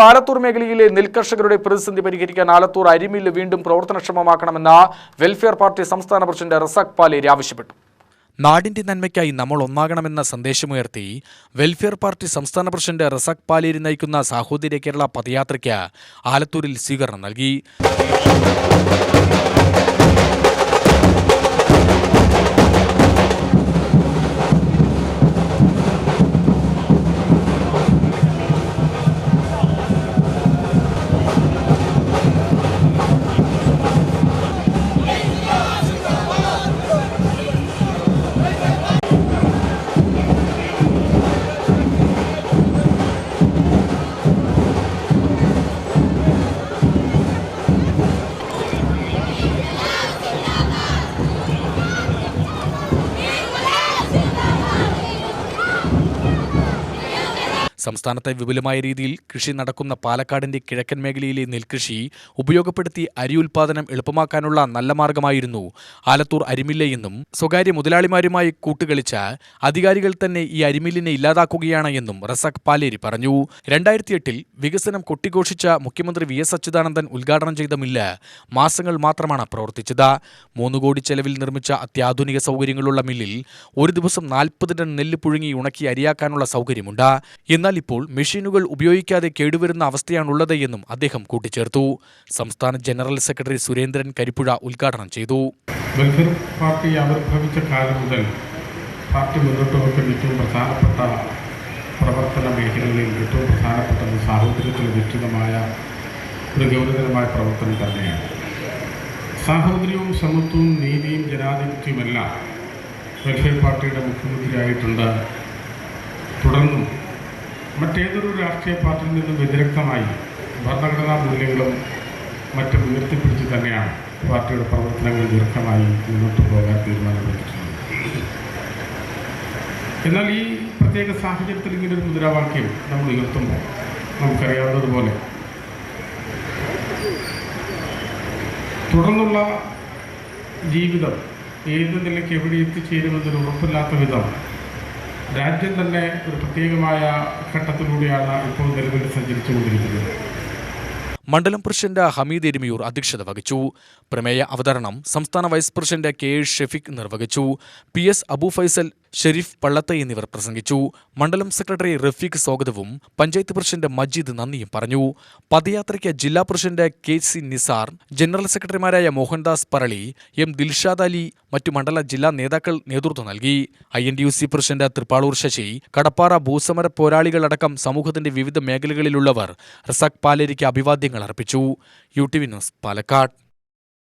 ആലത്തൂർ മേഖലയിലെ നെൽകർഷകരുടെ പ്രതിസന്ധി പരിഹരിക്കാൻ ആലത്തൂർ അരിമില്ല് വീണ്ടും പ്രവർത്തനക്ഷമമാക്കണമെന്ന വെൽഫെയർ പാർട്ടി സംസ്ഥാന പ്രസിഡന്റ് റസാഖ് പാലേരി ആവശ്യപ്പെട്ടു. നാടിന്റെ നന്മയ്ക്കായി നമ്മൾ ഒന്നാകണമെന്ന സന്ദേശമുയർത്തി വെൽഫെയർ പാർട്ടി സംസ്ഥാന പ്രസിഡന്റ് റസാഖ് പാലേരി നയിക്കുന്ന സാഹോദര്യ കേരള പദയാത്രയ്ക്ക് ആലത്തൂരിൽ സ്വീകരണം നൽകി. സംസ്ഥാനത്തെ വിപുലമായ രീതിയിൽ കൃഷി നടക്കുന്ന പാലക്കാടിന്റെ കിഴക്കൻ മേഖലയിലെ നെൽകൃഷി ഉപയോഗപ്പെടുത്തി അരി ഉൽപ്പാദനം എളുപ്പമാക്കാനുള്ള നല്ല മാർഗമായിരുന്നു ആലത്തൂർ അരിമില്ലയെന്നും സ്വകാര്യ മുതലാളിമാരുമായി കൂട്ടുകളിച്ച അധികാരികൾ തന്നെ ഈ അരിമില്ലിനെ ഇല്ലാതാക്കുകയാണ് എന്നും റസാഖ് പാലേരി പറഞ്ഞു. 2008 വികസനം കൊട്ടിഘോഷിച്ച മുഖ്യമന്ത്രി വി എസ് അച്യുതാനന്ദൻ ഉദ്ഘാടനം ചെയ്ത മില്ല് മാസങ്ങൾ മാത്രമാണ് പ്രവർത്തിച്ചത്. 3 കോടി ചെലവിൽ നിർമ്മിച്ച അത്യാധുനിക സൗകര്യങ്ങളുള്ള മില്ലിൽ ഒരു ദിവസം 40 ടൺ നെല്ല് പുഴുങ്ങി ഉണക്കി അരിയാക്കാനുള്ള സൗകര്യമുണ്ട്. എന്നാൽ ഇപ്പോൾ മെഷീനുകൾ ഉപയോഗിക്കാതെ കേടുവരുന്ന അവസ്ഥയാണുള്ളത് എന്നും അദ്ദേഹം കൂട്ടിച്ചേർത്തു. സംസ്ഥാന ജനറൽ സെക്രട്ടറി സുരേന്ദ്രൻ കരിപ്പുഴ ഉദ്ഘാടനം ചെയ്തു. വെൽഫെയർ പാർട്ടി ആവിർഭവിച്ച കാലം മുതൽ പാർട്ടി മുന്നോട്ട് വെക്കുന്ന ഏറ്റവും പ്രധാനപ്പെട്ട പ്രവർത്തന മേഖലകളിൽ ഏറ്റവും പ്രധാനപ്പെട്ടത് സാഹോദര്യത്തിൽ അധിഷ്ഠിതമായ ഒരു ഗൗരവതരമായ പ്രവർത്തനം തന്നെയാണ്. സാഹോദര്യവും സമത്വവും നീതിയും ജനാധിപത്യവുമെല്ലാം വെൽഫെയർ പാർട്ടിയുടെ മുഖ്യമന്ത്രിയായിട്ടുണ്ട്. തുടർന്നും മറ്റേതൊരു രാഷ്ട്രീയ പാർട്ടിയിൽ നിന്നും വ്യതിരക്തമായി ഭരണഘടനാ മൂല്യങ്ങളും മറ്റും ഉയർത്തിപ്പിടിച്ച് തന്നെയാണ് പാർട്ടിയുടെ പ്രവർത്തനങ്ങൾ ദീർഘമായി മുന്നോട്ട് പോകാൻ തീരുമാനമെടുത്തിട്ടുള്ളത്. എന്നാൽ ഈ പ്രത്യേക സാഹചര്യത്തിൽ ഇങ്ങനൊരു മുദ്രാവാക്യം നമ്മൾ ഉയർത്തുമ്പോൾ നമുക്കറിയാവുന്നതുപോലെ തുടർന്നുള്ള ജീവിതം ഏത് നിലയ്ക്ക് എവിടെ എത്തിച്ചേരുമെന്നൊരു ഉറപ്പില്ലാത്ത വിധം രാജ്യം തന്നെ ഒരു പ്രത്യേകമായ ഘട്ടത്തിലൂടെയാണ് ഇപ്പോൾ നിലവിൽ സഞ്ചരിച്ചുകൊണ്ടിരിക്കുന്നത്. മണ്ഡലം പ്രസിഡന്റ് ഹമീദ് എരുമിയൂർ അധ്യക്ഷത വഹിച്ചു. പ്രമേയ അവതരണം സംസ്ഥാന vice president K A Shafeeq നിർവഹിച്ചു. പി എസ് അബു ഫൈസൽ, ഷെരീഫ് പള്ളത്ത് എന്നിവർ പ്രസംഗിച്ചു. മണ്ഡലം സെക്രട്ടറി റഫീഖ് സ്വാഗതവും പഞ്ചായത്ത് പ്രസിഡന്റ് മജീദ് നന്ദിയും പറഞ്ഞു. പദയാത്രയ്ക്ക് ജില്ലാ president K C Nisar, general സെക്രട്ടറിമാരായ മോഹൻദാസ് പറളി, എം ദിൽഷാദ് അലി, മറ്റു മണ്ഡല ജില്ലാ നേതാക്കൾ നേതൃത്വം നൽകി. INTUC പ്രസിഡന്റ് തൃപ്പാളൂർ ശശി, കടപ്പാറ ഭൂസമര പോരാളികളടക്കം സമൂഹത്തിന്റെ വിവിധ മേഖലകളിലുള്ളവർ റസാഖ് പാലേരിക്ക് അഭിവാദ്യങ്ങൾ അർപ്പിച്ചു. UTV news, Palakkad.